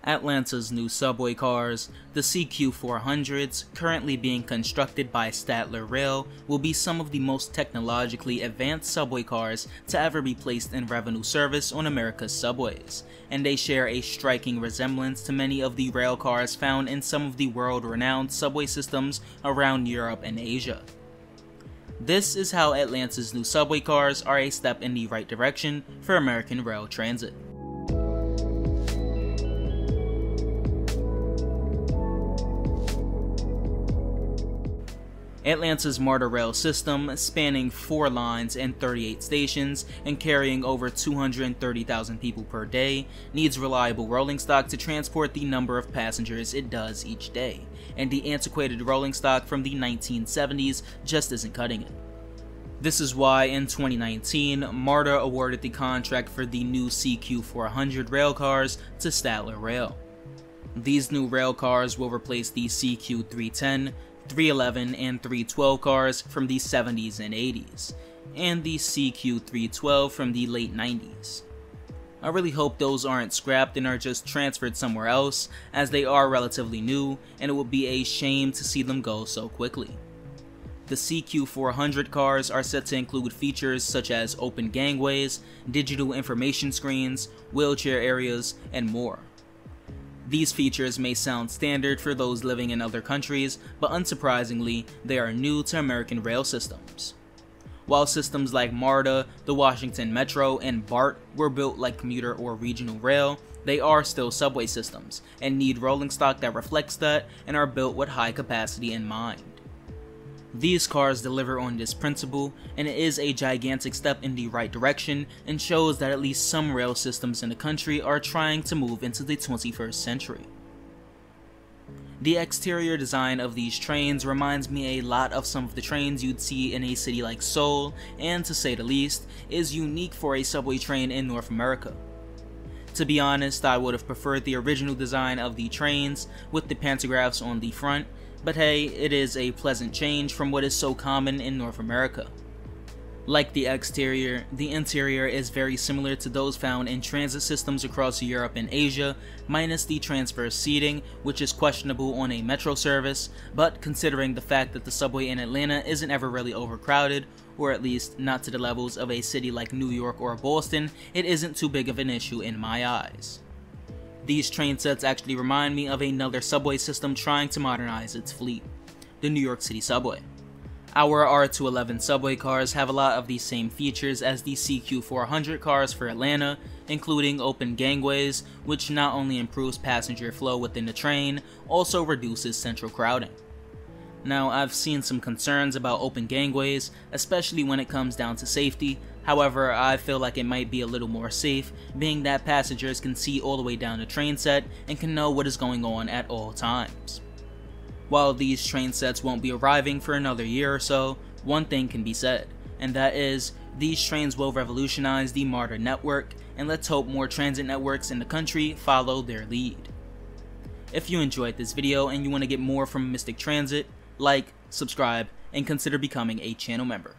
Atlanta's new subway cars, the CQ400s, currently being constructed by Statler Rail, will be some of the most technologically advanced subway cars to ever be placed in revenue service on America's subways, and they share a striking resemblance to many of the rail cars found in some of the world-renowned subway systems around Europe and Asia. This is how Atlanta's new subway cars are a step in the right direction for American rail transit. Atlanta's MARTA rail system, spanning 4 lines and 38 stations and carrying over 230,000 people per day, needs reliable rolling stock to transport the number of passengers it does each day, and the antiquated rolling stock from the 1970s just isn't cutting it. This is why in 2019, MARTA awarded the contract for the new CQ400 railcars to Statler Rail. These new railcars will replace the CQ310, 311, and 312 cars from the 70s and 80s, and the CQ312 from the late 90s. I really hope those aren't scrapped and are just transferred somewhere else, as they are relatively new, and it would be a shame to see them go so quickly. The CQ400 cars are set to include features such as open gangways, digital information screens, wheelchair areas, and more. These features may sound standard for those living in other countries, but unsurprisingly, they are new to American rail systems. While systems like MARTA, the Washington Metro, and BART were built like commuter or regional rail, they are still subway systems, and need rolling stock that reflects that and are built with high capacity in mind. These cars deliver on this principle, and it is a gigantic step in the right direction and shows that at least some rail systems in the country are trying to move into the 21st century. The exterior design of these trains reminds me a lot of some of the trains you'd see in a city like Seoul, and to say the least, is unique for a subway train in North America. To be honest, I would have preferred the original design of the trains with the pantographs on the front, but hey, it is a pleasant change from what is so common in North America. Like the exterior, the interior is very similar to those found in transit systems across Europe and Asia, minus the transverse seating, which is questionable on a metro service, but considering the fact that the subway in Atlanta isn't ever really overcrowded, or at least not to the levels of a city like New York or Boston, it isn't too big of an issue in my eyes. These train sets actually remind me of another subway system trying to modernize its fleet, the New York City subway. Our R211 subway cars have a lot of the same features as the CQ400 cars for Atlanta, including open gangways, which not only improves passenger flow within the train, also reduces central crowding. Now, I've seen some concerns about open gangways, especially when it comes down to safety. However, I feel like it might be a little more safe, being that passengers can see all the way down the train set and can know what is going on at all times. While these train sets won't be arriving for another year or so, one thing can be said, and that is, these trains will revolutionize the MARTA network, and let's hope more transit networks in the country follow their lead. If you enjoyed this video and you want to get more from Mystic Transit, like, subscribe, and consider becoming a channel member.